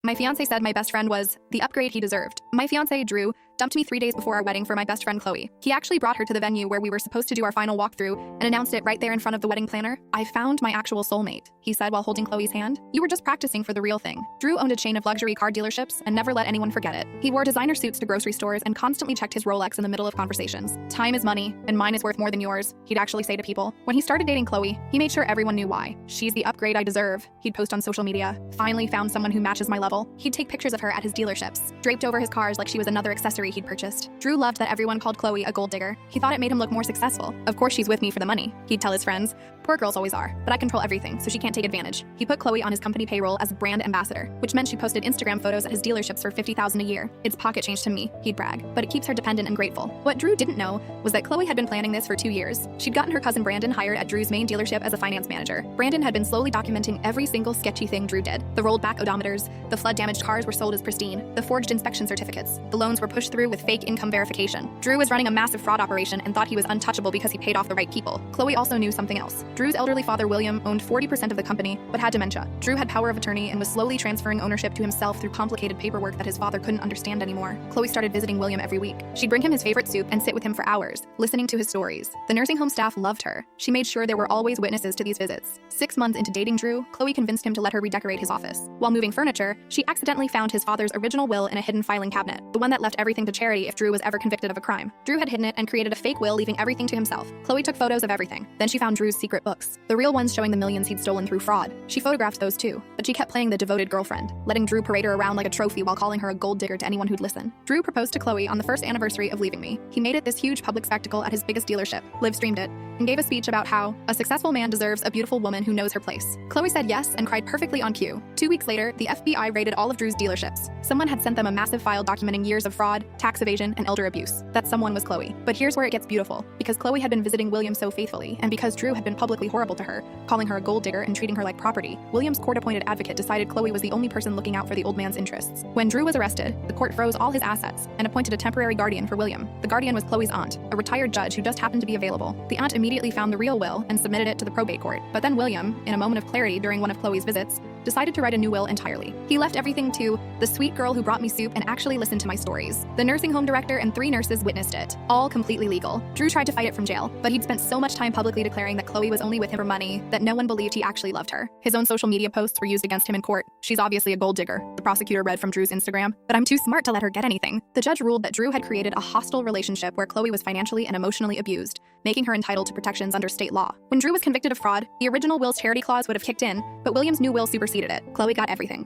My fiancé said my best friend was the upgrade he deserved. My fiancé, Drew, dumped me 3 days before our wedding for my best friend Chloe. He actually brought her to the venue where we were supposed to do our final walkthrough and announced it right there in front of the wedding planner. "I found my actual soulmate," he said while holding Chloe's hand. "You were just practicing for the real thing." Drew owned a chain of luxury car dealerships and never let anyone forget it. He wore designer suits to grocery stores and constantly checked his Rolex in the middle of conversations. "Time is money, and mine is worth more than yours," he'd actually say to people. When he started dating Chloe, he made sure everyone knew why. "She's the upgrade I deserve," he'd post on social media. "Finally found someone who matches my level." He'd take pictures of her at his dealerships, draped over his cars like she was another accessory he'd purchased. Drew loved that everyone called Chloe a gold digger. He thought it made him look more successful. "Of course she's with me for the money," he'd tell his friends. "Poor girls always are, but I control everything, so she can't take advantage." He put Chloe on his company payroll as a brand ambassador, which meant she posted Instagram photos at his dealerships for $50,000 a year. "It's pocket change to me," he'd brag, but it keeps her dependent and grateful. What Drew didn't know was that Chloe had been planning this for 2 years. She'd gotten her cousin Brandon hired at Drew's main dealership as a finance manager. Brandon had been slowly documenting every single sketchy thing Drew did. The rolled back odometers, the flood-damaged cars were sold as pristine, the forged inspection certificates, the loans were pushed through with fake income verification. Drew was running a massive fraud operation and thought he was untouchable because he paid off the right people. Chloe also knew something else. Drew's elderly father, William, owned 40% of the company, but had dementia. Drew had power of attorney and was slowly transferring ownership to himself through complicated paperwork that his father couldn't understand anymore. Chloe started visiting William every week. She'd bring him his favorite soup and sit with him for hours, listening to his stories. The nursing home staff loved her. She made sure there were always witnesses to these visits. 6 months into dating Drew, Chloe convinced him to let her redecorate his office. While moving furniture, she accidentally found his father's original will in a hidden filing cabinet, the one that left everything to charity if Drew was ever convicted of a crime. Drew had hidden it and created a fake will, leaving everything to himself. Chloe took photos of everything. Then she found Drew's secret books, the real ones showing the millions he'd stolen through fraud. She photographed those too, but she kept playing the devoted girlfriend, letting Drew parade her around like a trophy while calling her a gold digger to anyone who'd listen. Drew proposed to Chloe on the first anniversary of leaving me. He made it this huge public spectacle at his biggest dealership, live-streamed it, and gave a speech about how a successful man deserves a beautiful woman who knows her place. Chloe said yes and cried perfectly on cue. 2 weeks later, the FBI raided all of Drew's dealerships. Someone had sent them a massive file documenting years of fraud, tax evasion, and elder abuse. That someone was Chloe. But here's where it gets beautiful. Because Chloe had been visiting William so faithfully, and because Drew had been publicly horrible to her, calling her a gold digger and treating her like property, William's court-appointed advocate decided Chloe was the only person looking out for the old man's interests. When Drew was arrested, the court froze all his assets and appointed a temporary guardian for William. The guardian was Chloe's aunt, a retired judge who just happened to be available. The aunt immediately found the real will and submitted it to the probate court. But then William, in a moment of clarity during one of Chloe's visits, decided to write a new will entirely. He left everything to the sweet girl who brought me soup and actually listened to my stories. The nursing home director and 3 nurses witnessed it, all completely legal. Drew tried to fight it from jail, but he'd spent so much time publicly declaring that Chloe was only with him for money that no one believed he actually loved her. His own social media posts were used against him in court. "She's obviously a gold digger," the prosecutor read from Drew's Instagram, "but I'm too smart to let her get anything." The judge ruled that Drew had created a hostile relationship where Chloe was financially and emotionally abused, making her entitled to protections under state law. When Drew was convicted of fraud, the original will's charity clause would have kicked in, but William's new will superseded it. Chloe got everything.